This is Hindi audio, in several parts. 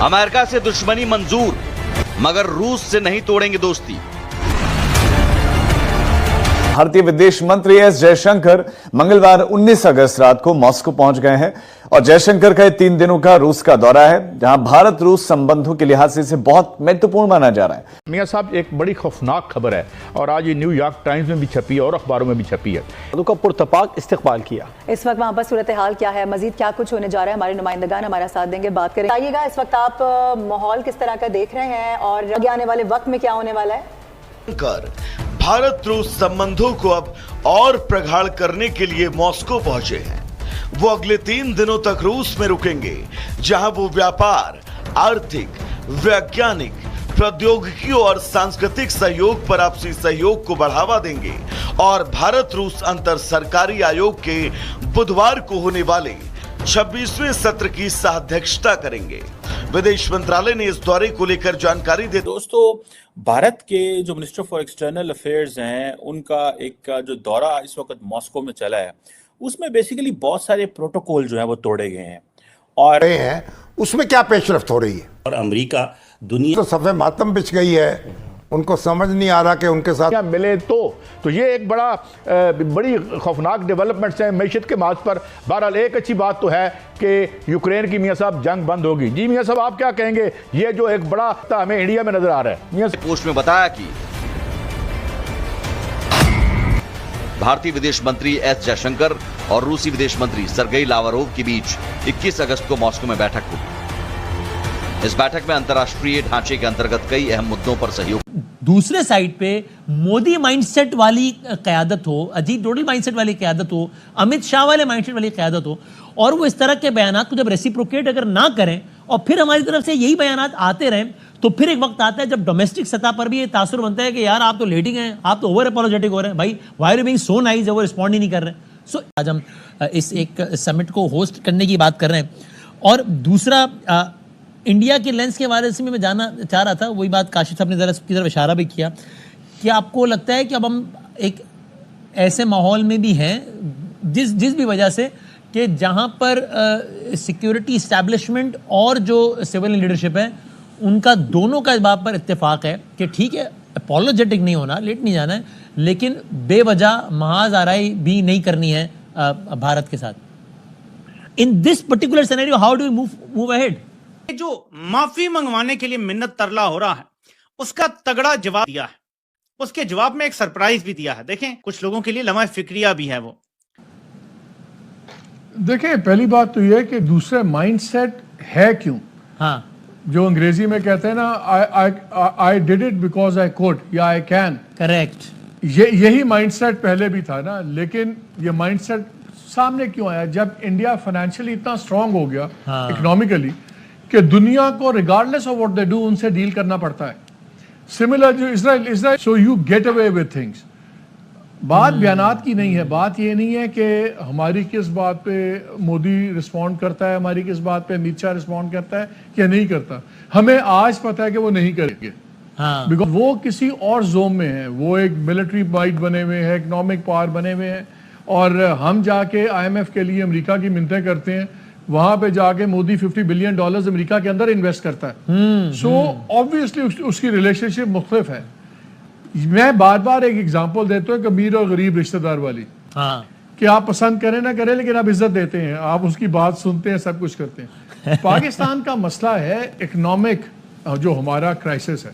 अमेरिका से दुश्मनी मंजूर, मगर रूस से नहीं तोड़ेंगे दोस्ती। भारतीय विदेश मंत्री एस जयशंकर मंगलवार 19 अगस्त रात को मॉस्को पहुंच गए हैं और जयशंकर का 3 दिनों का रूस का दौरा है, जहां भारत रूस संबंधों के लिहाज से इसे बहुत महत्वपूर्ण माना जा रहा है। मियां साहब, एक बड़ी खौफनाक खबर है और आज ये न्यूयॉर्क टाइम्स में भी छपी है और अखबारों में भी छपी है। का पुरतपाक इस्तकबाल किया। इस वक्त वहाँ पर सूरत हाल क्या है, मजीद क्या कुछ होने जा रहा है, हमारे नुमाइंदगान हमारा साथ देंगे, बात करें। बताइएगा इस वक्त आप माहौल किस तरह का देख रहे हैं और आगे आने वाले वक्त में क्या होने वाला है। भारत रूस संबंधों को अब और प्रगाढ़ करने के लिए मॉस्को पहुंचे हैं। वो अगले 3 दिनों तक रूस में रुकेंगे, जहां वो व्यापार, आर्थिक, वैज्ञानिक, प्रौद्योगिकियों और सांस्कृतिक सहयोग पर आपसी सहयोग को बढ़ावा देंगे और भारत रूस अंतर सरकारी आयोग के बुधवार को होने वाले 26वें सत्र की सह-अध्यक्षता करेंगे। विदेश मंत्रालय ने इस दौरे को लेकर जानकारी दी। दोस्तों, भारत के जो मिनिस्टर फॉर एक्सटर्नल अफेयर्स हैं, उनका एक जो दौरा इस वक्त मॉस्को में चला है, उसमें बेसिकली बहुत सारे प्रोटोकॉल जो हैं वो तोड़े गए हैं और उसमें क्या पेशरफ्त हो रही है। और अमेरिका दुनिया तो सफ़े मातम बिछ गई है, उनको समझ नहीं आ रहा कि उनके साथ क्या मिले तो ये एक बड़ी खौफनाक डेवलपमेंट्स हैं मैशत के मार्च पर। बहरहाल एक अच्छी बात तो है कि यूक्रेन की मियां साहब जंग बंद होगी। जी मियां साहब, आप क्या कहेंगे, ये जो एक बड़ा हमें इंडिया में नजर आ रहा है। मियां पोस्ट में बताया कि भारतीय विदेश मंत्री एस जयशंकर और रूसी विदेश मंत्री सरगेई लावरोव के बीच 21 अगस्त को मॉस्को में बैठक होगी। इस बैठक में अंतर्राष्ट्रीय ढांचे के अंतर्गत कई अहम मुद्दों पर सहयोग। दूसरे साइड पे मोदी माइंडसेट वाली क़यादत हो, अजीत डोडल माइंडसेट वाली क़यादत हो, अमित शाह वाले माइंडसेट वाली क़यादत हो, और वो इस तरह के बयानात को जब रेसिप्रोकेट अगर ना करें और फिर हमारी तरफ से यही बयानात आते रहें, तो फिर एक वक्त आता है जब डोमेस्टिक सतह पर भी ये तासुर बनता है कि यार आप तो लेटिंग हैं, आप तो ओवर अपोलोजेटिक हो रहे हैं, भाई why are you being so nice, जब वो रिस्पॉन्ड ही नहीं कर रहे हैं। सो आज हम इस एक समिट को होस्ट करने की बात कर रहे हैं। और दूसरा इंडिया के लेंस के बारे में मैं जानना चाह रहा था, वही बात काशिफ साहब ने ज़रा की तरफ इशारा भी किया कि आपको लगता है कि अब हम एक ऐसे माहौल में भी हैं जिस भी वजह से कि जहां पर सिक्योरिटी इस्टेब्लिशमेंट और जो सिविल लीडरशिप है, उनका दोनों का इस बात पर इत्तेफाक है कि ठीक है, अपोलोजेटिक नहीं होना, लेट नहीं जाना है, लेकिन बेवजह महाज आराई भी नहीं करनी है भारत के साथ। In this particular scenario how do we move ahead. जो माफी मंगवाने के लिए मिन्नत तरला हो रहा है, उसका तगड़ा जवाब दिया है। उसके जवाब में एक सरप्राइज भी दिया है। देखें, कुछ लोगों के लिए लम्हा फिक्रिया भी है। वो देखें, पहली बात तो यह है कि दूसरा माइंडसेट है क्यों। हाँ, जो अंग्रेजी में कहते हैं ना, I did it because I could या आई कैन। करेक्ट। यही माइंडसेट पहले भी था ना, लेकिन ये माइंडसेट सामने क्यों आया जब इंडिया फाइनेंशियली इतना स्ट्रांग हो गया, इकोनॉमिकली, कि दुनिया को regardless of what they do उनसे डील करना पड़ता है। सिमिलर जो Israel, so you get away with things. बात बयानात की नहीं है, बात ये नहीं है कि हमारी किस बात पे मोदी रिस्पॉन्ड करता है, हमारी किस बात पे अमित शाह रिस्पॉन्ड करता है या नहीं करता। हमें आज पता है कि वो नहीं करेंगे, बिकॉज वो किसी और जोन में है। वो एक मिलिट्री माइट बने हुए हैं, इकोनॉमिक पावर बने हुए हैं, और हम जाके IMF के लिए अमेरिका की मिन्नतें करते हैं। वहां पे जाके मोदी $50 बिलियन अमेरिका के अंदर इन्वेस्ट करता है। सो ऑब्वियसली उसकी रिलेशनशिप मुख्तलिफ है। मैं बार बार एक एग्जांपल देता हूँ, अमीर और गरीब रिश्तेदार वाली, कि आप पसंद करें ना करें, लेकिन आप इज्जत देते हैं, आप उसकी बात सुनते हैं, सब कुछ करते हैं। पाकिस्तान का मसला है इकोनॉमिक, जो हमारा क्राइसिस है,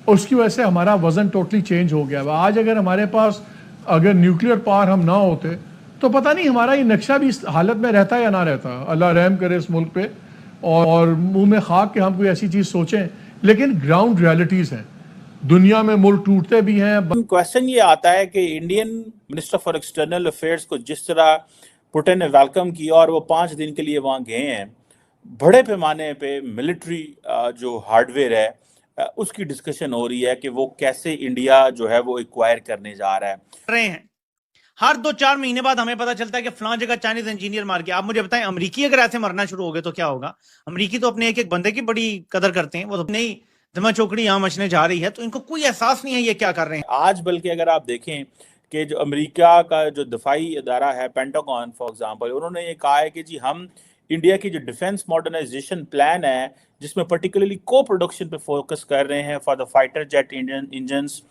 उसकी वजह से हमारा वजन टोटली चेंज हो गया। आज अगर हमारे पास अगर न्यूक्लियर पावर हम ना होते तो पता नहीं हमारा ये नक्शा भी इस हालत में रहता या ना रहता। अल्लाह रहम करे इस मुल्क पे, और मुंह में खाक के हम कोई ऐसी चीज़ सोचें, लेकिन ग्राउंड रियलिटीज़ हैं। दुनिया में मुल्क टूटते भी हैं। क्वेश्चन ये आता है कि Indian minister for external affairs को जिस तरह पुतिन ने वेलकम किया और वो 5 दिन के लिए वहाँ गए हैं, बड़े पैमाने पे मिलिट्री जो हार्डवेयर है उसकी डिस्कशन हो रही है कि वो कैसे इंडिया जो है वो एक्वायर करने जा रहा है। हर 2-4 महीने बाद हमें पता चलता है कि फलां जगह चाइनीज इंजीनियर मार गया। आप मुझे बताएं, अमेरिकी अगर ऐसे मरना शुरू हो गए तो क्या होगा। अमेरिकी तो अपने एक एक बंदे की बड़ी कदर करते हैं। वो तो नहीं धमा चौकड़ी यहाँ मचने जा रही है, तो इनको कोई एहसास नहीं है ये क्या कर रहे हैं आज। बल्कि अगर आप देखें कि जो अमेरिका का जो दफाई इदारा है, पेंटागन फॉर एग्जांपल, उन्होंने ये कहा है कि जी हम इंडिया की जो डिफेंस मॉडर्नाइजेशन प्लान है, जिसमें पर्टिकुलरली को प्रोडक्शन पे फोकस कर रहे हैं for the fighter jet engines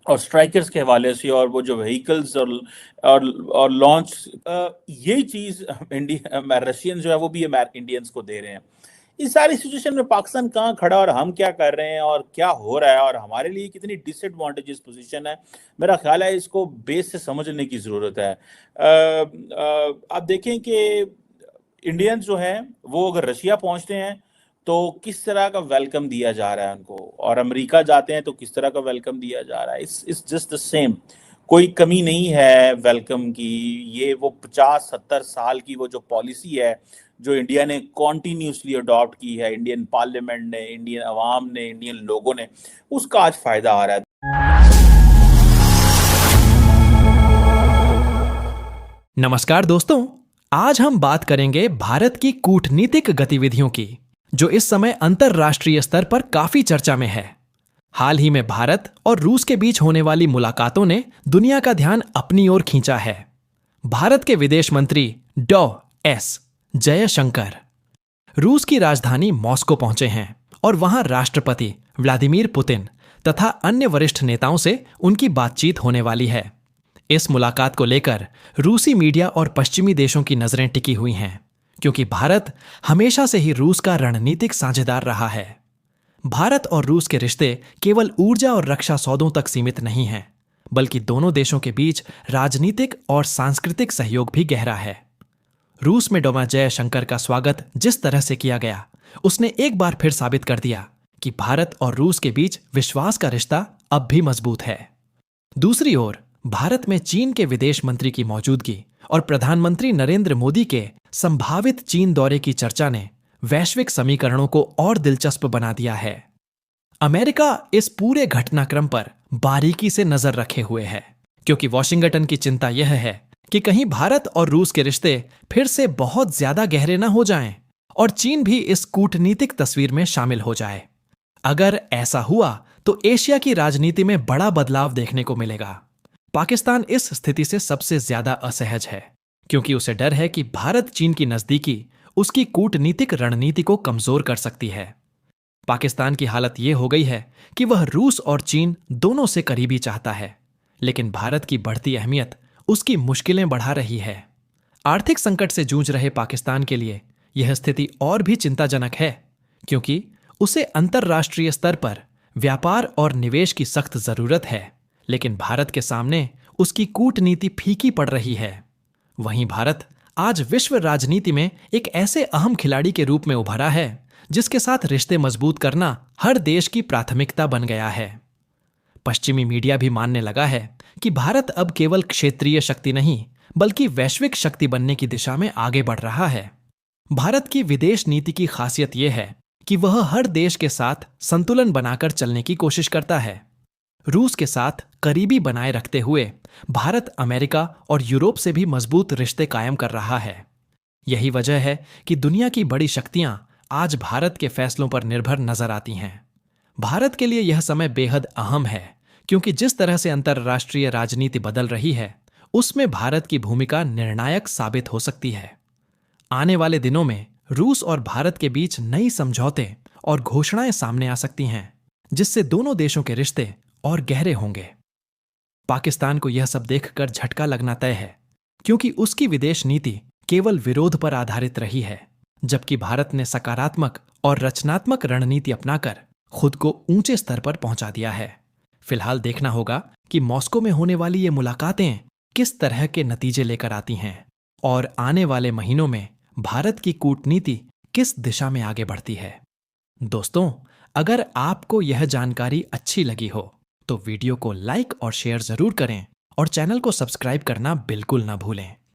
और स्ट्राइकर्स के हवाले से, और वो जो व्हीकल्स और लॉन्च, यही चीज इंडिया रशियन जो है वो भी इंडियंस को दे रहे हैं। इस सारी सिचुएशन में पाकिस्तान कहाँ खड़ा और हम क्या कर रहे हैं और क्या हो रहा है और हमारे लिए कितनी डिसएडवांटेजेस पोजीशन है, मेरा ख्याल है इसको बेस से समझने की ज़रूरत है। आप देखें कि इंडियंस जो हैं वो अगर रशिया पहुंचते हैं तो किस तरह का वेलकम दिया जा रहा है उनको, और अमेरिका जाते हैं तो किस तरह का वेलकम दिया जा रहा है। इट्स जस्ट द सेम, कोई कमी नहीं है वेलकम की। ये वो 50-70 साल की वो जो पॉलिसी है जो इंडिया ने कॉन्टीन्यूसली अडॉप्ट की है, इंडियन पार्लियामेंट ने, इंडियन अवाम ने, इंडियन लोगों ने, उसका आज फायदा आ रहा है। नमस्कार दोस्तों, आज हम बात करेंगे भारत की कूटनीतिक गतिविधियों की, जो इस समय अंतर्राष्ट्रीय स्तर पर काफी चर्चा में है। हाल ही में भारत और रूस के बीच होने वाली मुलाकातों ने दुनिया का ध्यान अपनी ओर खींचा है। भारत के विदेश मंत्री डॉ.एस. जयशंकर रूस की राजधानी मॉस्को पहुंचे हैं और वहां राष्ट्रपति व्लादिमीर पुतिन तथा अन्य वरिष्ठ नेताओं से उनकी बातचीत होने वाली है। इस मुलाकात को लेकर रूसी मीडिया और पश्चिमी देशों की नजरें टिकी हुई हैं, क्योंकि भारत हमेशा से ही रूस का रणनीतिक साझेदार रहा है। भारत और रूस के रिश्ते केवल ऊर्जा और रक्षा सौदों तक सीमित नहीं हैं, बल्कि दोनों देशों के बीच राजनीतिक और सांस्कृतिक सहयोग भी गहरा है। रूस में डॉ. जयशंकर का स्वागत जिस तरह से किया गया, उसने एक बार फिर साबित कर दिया कि भारत और रूस के बीच विश्वास का रिश्ता अब भी मजबूत है। दूसरी ओर भारत में चीन के विदेश मंत्री की मौजूदगी और प्रधानमंत्री नरेंद्र मोदी के संभावित चीन दौरे की चर्चा ने वैश्विक समीकरणों को और दिलचस्प बना दिया है। अमेरिका इस पूरे घटनाक्रम पर बारीकी से नजर रखे हुए है, क्योंकि वॉशिंगटन की चिंता यह है कि कहीं भारत और रूस के रिश्ते फिर से बहुत ज्यादा गहरे न हो जाएं और चीन भी इस कूटनीतिक तस्वीर में शामिल हो जाए। अगर ऐसा हुआ तो एशिया की राजनीति में बड़ा बदलाव देखने को मिलेगा। पाकिस्तान इस स्थिति से सबसे ज्यादा असहज है, क्योंकि उसे डर है कि भारत चीन की नजदीकी उसकी कूटनीतिक रणनीति को कमजोर कर सकती है। पाकिस्तान की हालत यह हो गई है कि वह रूस और चीन दोनों से करीबी चाहता है, लेकिन भारत की बढ़ती अहमियत उसकी मुश्किलें बढ़ा रही है। आर्थिक संकट से जूझ रहे पाकिस्तान के लिए यह स्थिति और भी चिंताजनक है, क्योंकि उसे अंतर्राष्ट्रीय स्तर पर व्यापार और निवेश की सख्त जरूरत है, लेकिन भारत के सामने उसकी कूटनीति फीकी पड़ रही है। वहीं भारत आज विश्व राजनीति में एक ऐसे अहम खिलाड़ी के रूप में उभरा है जिसके साथ रिश्ते मजबूत करना हर देश की प्राथमिकता बन गया है। पश्चिमी मीडिया भी मानने लगा है कि भारत अब केवल क्षेत्रीय शक्ति नहीं, बल्कि वैश्विक शक्ति बनने की दिशा में आगे बढ़ रहा है। भारत की विदेश नीति की खासियत यह है कि वह हर देश के साथ संतुलन बनाकर चलने की कोशिश करता है। रूस के साथ करीबी बनाए रखते हुए भारत अमेरिका और यूरोप से भी मजबूत रिश्ते कायम कर रहा है। यही वजह है कि दुनिया की बड़ी शक्तियां आज भारत के फैसलों पर निर्भर नजर आती हैं। भारत के लिए यह समय बेहद अहम है, क्योंकि जिस तरह से अंतर्राष्ट्रीय राजनीति बदल रही है, उसमें भारत की भूमिका निर्णायक साबित हो सकती है। आने वाले दिनों में रूस और भारत के बीच नई समझौते और घोषणाएं सामने आ सकती हैं, जिससे दोनों देशों के रिश्ते और गहरे होंगे। पाकिस्तान को यह सब देखकर झटका लगना तय है, क्योंकि उसकी विदेश नीति केवल विरोध पर आधारित रही है, जबकि भारत ने सकारात्मक और रचनात्मक रणनीति अपनाकर खुद को ऊंचे स्तर पर पहुंचा दिया है। फिलहाल देखना होगा कि मॉस्को में होने वाली ये मुलाकातें किस तरह के नतीजे लेकर आती हैं और आने वाले महीनों में भारत की कूटनीति किस दिशा में आगे बढ़ती है। दोस्तों, अगर आपको यह जानकारी अच्छी लगी हो तो वीडियो को लाइक और शेयर जरूर करें और चैनल को सब्सक्राइब करना बिल्कुल ना भूलें।